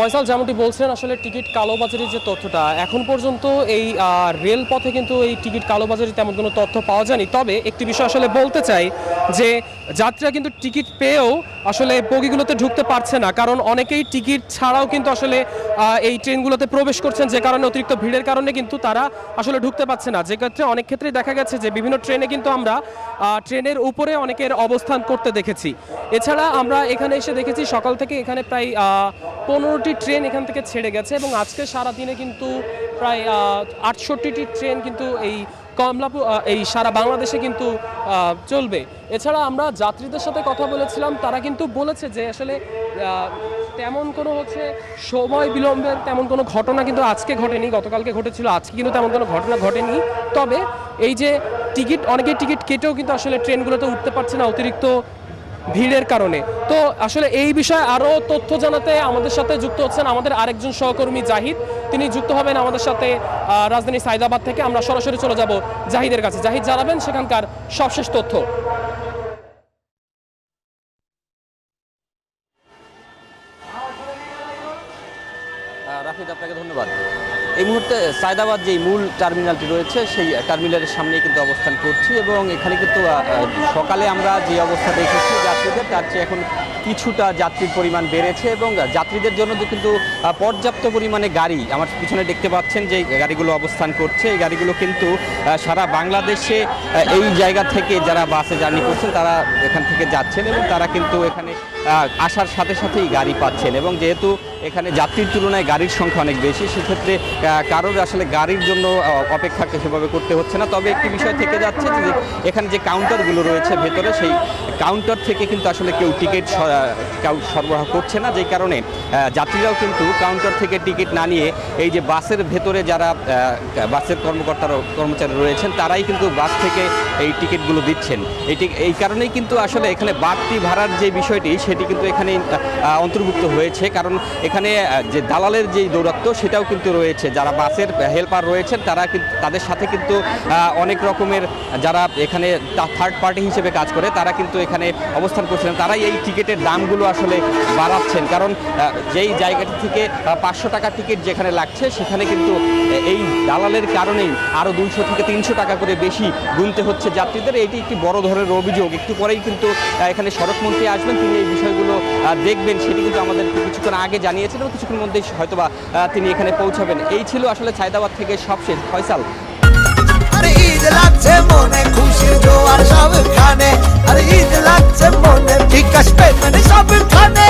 ফয়সাল যেমনটি বলছেন, আসলে টিকিট কালোবাজারির যে তথ্যটা এখন পর্যন্ত এই রেলপথে কিন্তু এই টিকিট কালোবাজারি তেমন কোনো তথ্য পাওয়া যায়নি। তবে একটি বিষয় আসলে বলতে চাই যে যাত্রীরা কিন্তু টিকিট পেয়েও আসলে বগিগুলোতে ঢুকতে পারছে না, কারণ অনেকেই টিকিট ছাড়াও কিন্তু আসলে এই ট্রেনগুলোতে প্রবেশ করছেন, যে কারণে অতিরিক্ত ভিড়ের কারণে কিন্তু তারা আসলে ঢুকতে পারছে না। যে ক্ষেত্রে অনেক ক্ষেত্রেই দেখা গেছে যে বিভিন্ন ট্রেনে কিন্তু আমরা ট্রেনের উপরে অনেকের অবস্থান করতে দেখেছি। এছাড়া আমরা এখানে এসে দেখেছি সকাল থেকে এখানে প্রায় 15টি ট্রেন এখান থেকে ছেড়ে গেছে এবং আজকে সারাদিনে কিন্তু প্রায় 68টি ট্রেন কিন্তু এই কমলাপুর এই সারা বাংলাদেশে কিন্তু চলবে। এছাড়া আমরা যাত্রীদের সাথে কথা বলেছিলাম, তারা কিন্তু বলেছে যে আসলে তেমন কোনো সময় বিলম্বের তেমন কোনো ঘটনা কিন্তু আজকে ঘটেনি, গতকালকে ঘটেছিল, আজকে কিন্তু তেমন কোনো ঘটনা ঘটেনি। তবে এই যে অনেকেই টিকিট কেটেও কিন্তু আসলে ট্রেনগুলোতে উঠতে পারছে না অতিরিক্ত ভিড়ের কারণে। তো আসলে এই বিষয়ে আরও তথ্য জানাতে আমাদের সাথে যুক্ত হচ্ছেন আমাদের আরেকজন সহকর্মী জাহিদ। তিনি যুক্ত হবেন আমাদের সাথে রাজধানী সায়দাবাদ থেকে। আমরা সরাসরি চলে যাব জাহিদের কাছে। জাহিদ জানাবেন সেখানকার সবশেষ তথ্য। রাফিদ, আপনাকে ধন্যবাদ। এই মুহূর্তে সায়দাবাদ যে মূল টার্মিনালটি রয়েছে সেই টার্মিনালের সামনেই কিন্তু অবস্থান করছি এবং এখানে কিন্তু সকালে আমরা যে অবস্থা দেখেছি যাত্রীদের, তার চেয়ে এখন কিছুটা যাত্রীর পরিমাণ বেড়েছে এবং যাত্রীদের জন্য কিন্তু পর্যাপ্ত পরিমাণে গাড়ি আমার পিছনে দেখতে পাচ্ছেন যে গাড়িগুলো অবস্থান করছে। এই গাড়িগুলো কিন্তু সারা বাংলাদেশে এই জায়গা থেকে যারা বাসে জার্নি করছেন তারা এখান থেকে যাচ্ছেন এবং তারা কিন্তু এখানে আসার সাথে সাথেই গাড়ি পাচ্ছেন এবং যেহেতু এখানে যাত্রীর তুলনায় গাড়ির সংখ্যা অনেক বেশি, সেক্ষেত্রে কারোর আসলে গাড়ির জন্য অপেক্ষা সেভাবে করতে হচ্ছে না। তবে একটি বিষয় থেকে যাচ্ছে যে এখানে যে কাউন্টারগুলো রয়েছে ভেতরে, সেই কাউন্টার থেকে কিন্তু আসলে কেউ টিকিট সরবরাহ করছে না, যেই কারণে যাত্রীরাও কিন্তু কাউন্টার থেকে টিকিট না নিয়ে এই যে বাসের ভেতরে যারা বাসের কর্মচারী রয়েছেন তারাই কিন্তু বাস থেকে এই টিকিটগুলো দিচ্ছেন। এই কারণেই কিন্তু আসলে এখানে বাড়তি ভাড়ার যে বিষয়টি সেটি কিন্তু এখানে অন্তর্ভুক্ত হয়েছে, কারণ এখানে যে দালালের যে দৌরাত্ম্য সেটাও কিন্তু রয়েছে। যারা বাসের হেল্পার রয়েছেন তারা কিন্তু তাদের সাথে কিন্তু অনেক রকমের যারা এখানে থার্ড পার্টি হিসেবে কাজ করে তারা কিন্তু এখানে অবস্থান করছিলেন, তারাই এই টিকিটের দামগুলো আসলে বাড়াচ্ছেন। কারণ যেই জায়গাটি থেকে 500 টাকা টিকিট যেখানে লাগছে সেখানে কিন্তু এই দালালের কারণেই আরও 200 থেকে 300 টাকা করে বেশি গুনতে হচ্ছে যাত্রীদের। এটি একটি বড় ধরনের অভিযোগ। একটু পরেই কিন্তু এখানে সড়কমন্ত্রী আসবেন, তিনি এই বিষয়গুলো দেখবেন, সেটি কিন্তু আমাদের কিছুক্ষণ আগে জানিয়েছেন এবং কিছুক্ষণ মধ্যেই হয়তোবা তিনি এখানে পৌঁছাবেন। এই ছিল আসলে সায়দাবাদ থেকে সবশেষ। ফয়সাল, আরে ঈদ লাগছে মনে, খুশির জোয়ার সবখানে, আরে ঈদ লাগছে মনে, বিকাশ পেমেন্ট সবখানে।